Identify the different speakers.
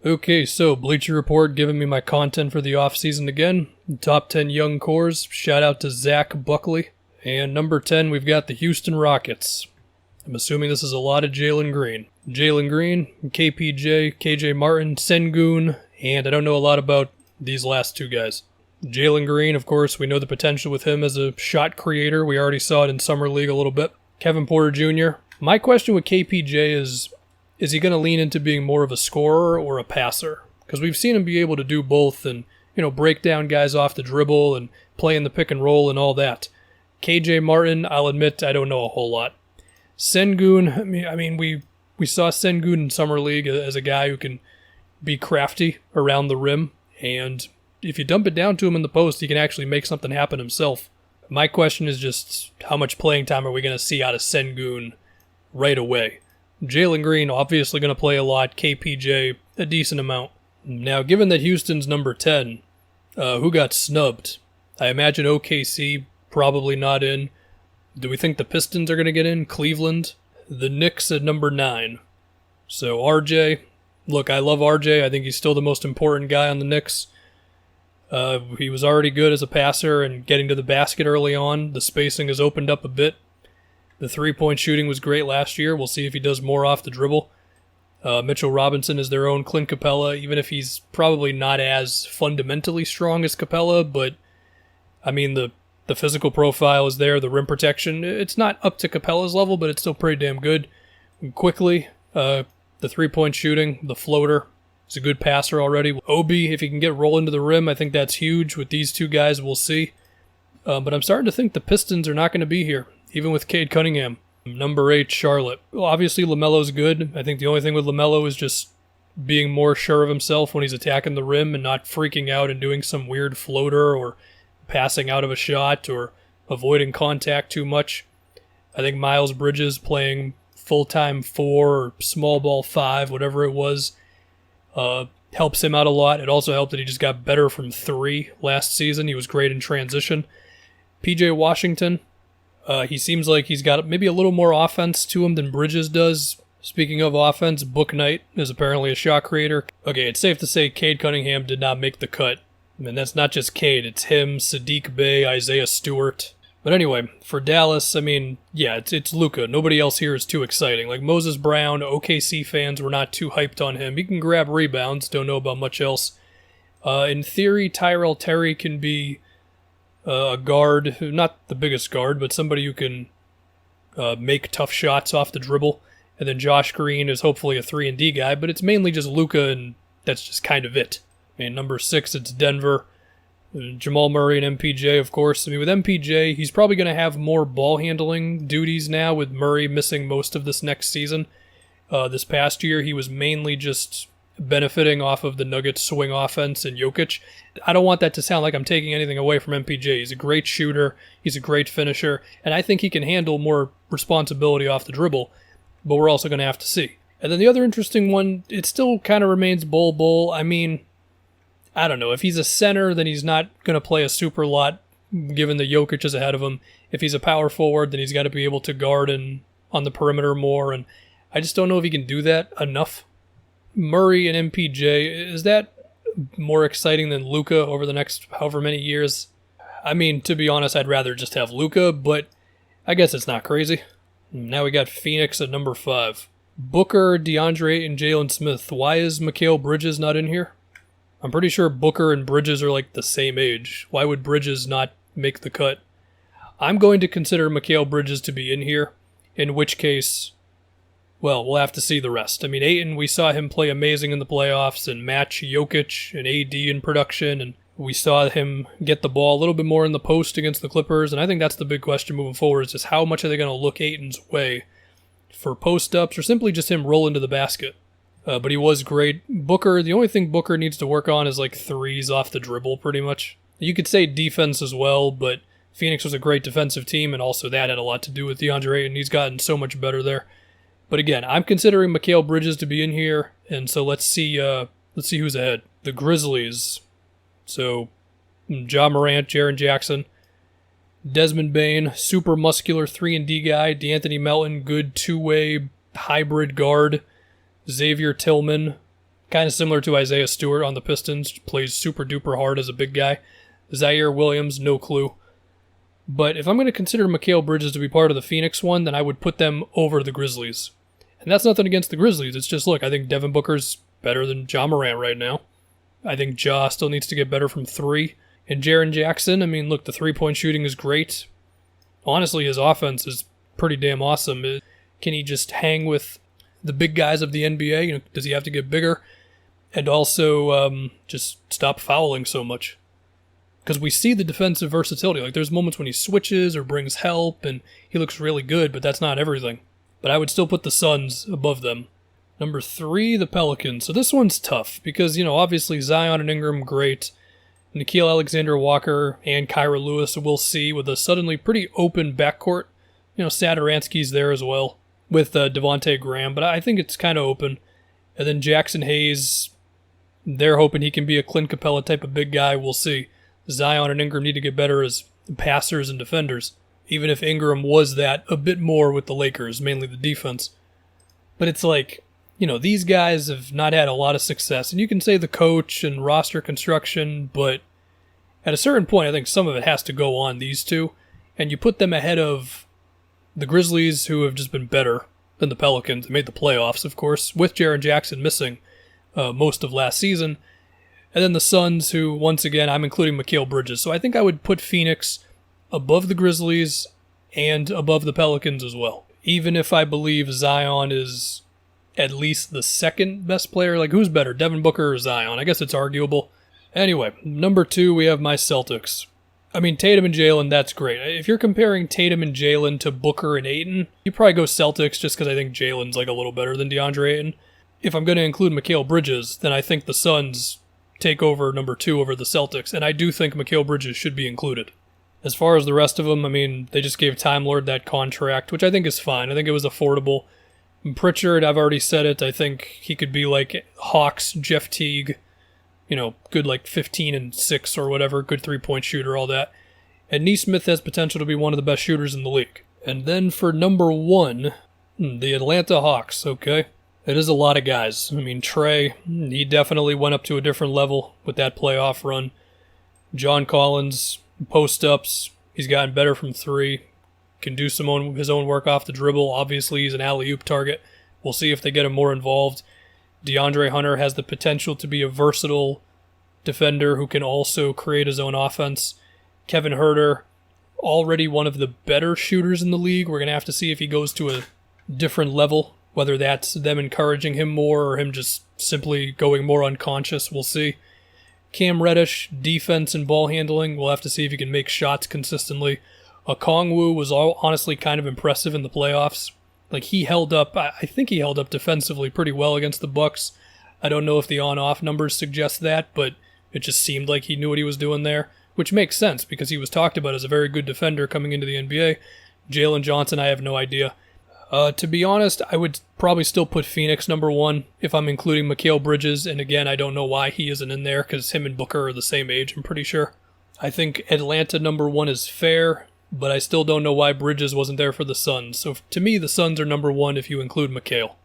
Speaker 1: Okay, so Bleacher Report giving me my content for the offseason again. Top 10 young cores. Shout out to Zach Buckley. And number 10, we've got the Houston Rockets. I'm assuming this is a lot of Jalen Green. Jalen Green, KPJ, KJ Martin, Sengun, and I don't know a lot about these last two guys. Jalen Green, of course, we know the potential with him as a shot creator. We already saw it in Summer League a little bit. Kevin Porter Jr. My question with KPJ is he going to lean into being more of a scorer or a passer? Because we've seen him be able to do both and, break down guys off the dribble and play in the pick and roll and all that. KJ Martin, I'll admit I don't know a whole lot. Sengun, I mean, we saw Sengun in Summer League as a guy who can be crafty around the rim, and if you dump it down to him in the post, he can actually make something happen himself. My question is just how much playing time are we going to see out of Sengun right away? Jalen Green obviously going to play a lot, KPJ a decent amount. Now, given that Houston's number 10, who got snubbed? I imagine OKC probably not in. Do we think the Pistons are going to get in? Cleveland? The Knicks at number 9. So RJ, look, I love RJ. I think he's still the most important guy on the Knicks. He was already good as a passer and getting to the basket early on. The spacing has opened up a bit. The three-point shooting was great last year. We'll see if he does more off the dribble. Mitchell Robinson is their own Clint Capella, even if he's probably not as fundamentally strong as Capella, but I mean, the physical profile is there, the rim protection. It's not up to Capella's level, but it's still pretty damn good. Quickly, the three-point shooting, the floater. He's a good passer already. Obi, if he can get rolling to the rim, I think that's huge. With these two guys, we'll see. But I'm starting to think the Pistons are not going to be here, even with Cade Cunningham. Number 8, Charlotte. Well, obviously, LaMelo's good. I think the only thing with LaMelo is just being more sure of himself when he's attacking the rim and not freaking out and doing some weird floater or passing out of a shot or avoiding contact too much. I think Miles Bridges playing full-time 4 or small ball 5, whatever it was, helps him out a lot. It also helped that he just got better from 3 last season. He was great in transition. PJ Washington, he seems like he's got maybe a little more offense to him than Bridges does. Speaking of offense, Book Knight is apparently a shot creator. Okay, it's safe to say Cade Cunningham did not make the cut. And that's not just Cade, it's him, Sadiq Bey, Isaiah Stewart. But anyway, for Dallas, I mean, yeah, it's Luka. Nobody else here is too exciting. Like Moses Brown, OKC fans were not too hyped on him. He can grab rebounds, don't know about much else. In theory, Tyrell Terry can be a guard, not the biggest guard, but somebody who can make tough shots off the dribble. And then Josh Green is hopefully a 3-and-D guy, but it's mainly just Luka, and that's just kind of it. And number 6, it's Denver. Jamal Murray and MPJ, of course. I mean, with MPJ, he's probably going to have more ball handling duties now with Murray missing most of this next season. This past year, he was mainly just benefiting off of the Nuggets swing offense and Jokic. I don't want that to sound like I'm taking anything away from MPJ. He's a great shooter. He's a great finisher. And I think he can handle more responsibility off the dribble. But we're also going to have to see. And then the other interesting one, it still kind of remains Bol. I mean, I don't know. If he's a center, then he's not going to play a super lot, given the Jokic is ahead of him. If he's a power forward, then he's got to be able to guard on the perimeter more, and I just don't know if he can do that enough. Murray and MPJ, is that more exciting than Luka over the next however many years? I mean, to be honest, I'd rather just have Luka, but I guess it's not crazy. Now we got Phoenix at number 5. Booker, DeAndre, and Jalen Smith. Why is Mikal Bridges not in here? I'm pretty sure Booker and Bridges are like the same age. Why would Bridges not make the cut? I'm going to consider Mikal Bridges to be in here, in which case, well, we'll have to see the rest. I mean, Ayton, we saw him play amazing in the playoffs and match Jokic and AD in production, and we saw him get the ball a little bit more in the post against the Clippers, and I think that's the big question moving forward, is just how much are they going to look Ayton's way for post-ups or simply just him roll into the basket. But he was great. Booker, the only thing Booker needs to work on is like threes off the dribble, pretty much. You could say defense as well, but Phoenix was a great defensive team, and also that had a lot to do with DeAndre Ayton. He's gotten so much better there. But again, I'm considering Mikal Bridges to be in here, and so let's see who's ahead. The Grizzlies. So, Ja Morant, Jaren Jackson, Desmond Bane, super muscular 3-and-D guy, DeAnthony Melton, good two-way hybrid guard, Xavier Tillman, Kind of similar to Isaiah Stewart on the Pistons, plays super duper hard as a big guy. Zaire Williams, no clue. But if I'm going to consider Mikal Bridges to be part of the Phoenix one, then I would put them over the Grizzlies. And that's nothing against the Grizzlies. It's just, look, I think Devin Booker's better than Ja Morant right now. I think Ja still needs to get better from 3. And Jaren Jackson, I mean, look, the 3-point shooting is great. Honestly, his offense is pretty damn awesome. Can he just hang with the big guys of the NBA? Does he have to get bigger? And also just stop fouling so much. Because we see the defensive versatility. Like, there's moments when he switches or brings help, and he looks really good, but that's not everything. But I would still put the Suns above them. Number 3, the Pelicans. So this one's tough, because, obviously Zion and Ingram, great. Nickeil Alexander-Walker and Kyra Lewis, we'll see, with a suddenly pretty open backcourt. Satoransky's there as well, with Devontae Graham, but I think it's kind of open. And then Jackson Hayes, they're hoping he can be a Clint Capella type of big guy. We'll see. Zion and Ingram need to get better as passers and defenders, even if Ingram was that a bit more with the Lakers, mainly the defense. But it's like, these guys have not had a lot of success, and you can say the coach and roster construction, but at a certain point, I think some of it has to go on these two, and you put them ahead of the Grizzlies, who have just been better than the Pelicans. They made the playoffs, of course, with Jaren Jackson missing most of last season. And then the Suns, who, once again, I'm including Mikal Bridges. So I think I would put Phoenix above the Grizzlies and above the Pelicans as well. Even if I believe Zion is at least the second best player. Like, who's better, Devin Booker or Zion? I guess it's arguable. Anyway, number 2, we have my Celtics. I mean, Tatum and Jalen, that's great. If you're comparing Tatum and Jalen to Booker and Ayton, you probably go Celtics just because I think Jalen's like a little better than DeAndre Ayton. If I'm going to include Mikal Bridges, then I think the Suns take over number 2 over the Celtics, and I do think Mikal Bridges should be included. As far as the rest of them, I mean, they just gave Time Lord that contract, which I think is fine. I think it was affordable. Pritchard, I've already said it, I think he could be like Hawks, Jeff Teague, good like 15 and 6 or whatever, good 3-point shooter, all that. And Nesmith has potential to be one of the best shooters in the league. And then for number 1, the Atlanta Hawks, okay? It is a lot of guys. I mean, Trey, he definitely went up to a different level with that playoff run. John Collins, post-ups, he's gotten better from 3. Can do his own work off the dribble. Obviously, he's an alley-oop target. We'll see if they get him more involved. DeAndre Hunter has the potential to be a versatile defender who can also create his own offense. Kevin Huerter, already one of the better shooters in the league. We're going to have to see if he goes to a different level, whether that's them encouraging him more or him just simply going more unconscious. We'll see. Cam Reddish, defense and ball handling. We'll have to see if he can make shots consistently. Okongwu was honestly kind of impressive in the playoffs. Like, he held up, I think he held up defensively pretty well against the Bucks. I don't know if the on-off numbers suggest that, but it just seemed like he knew what he was doing there, which makes sense because he was talked about as a very good defender coming into the NBA. Jalen Johnson, I have no idea. To be honest, I would probably still put Phoenix number 1 if I'm including Mikal Bridges, and again, I don't know why he isn't in there because him and Booker are the same age, I'm pretty sure. I think Atlanta number 1 is fair, but I still don't know why Bridges wasn't there for the Suns. So to me, the Suns are number 1 if you include Mikal.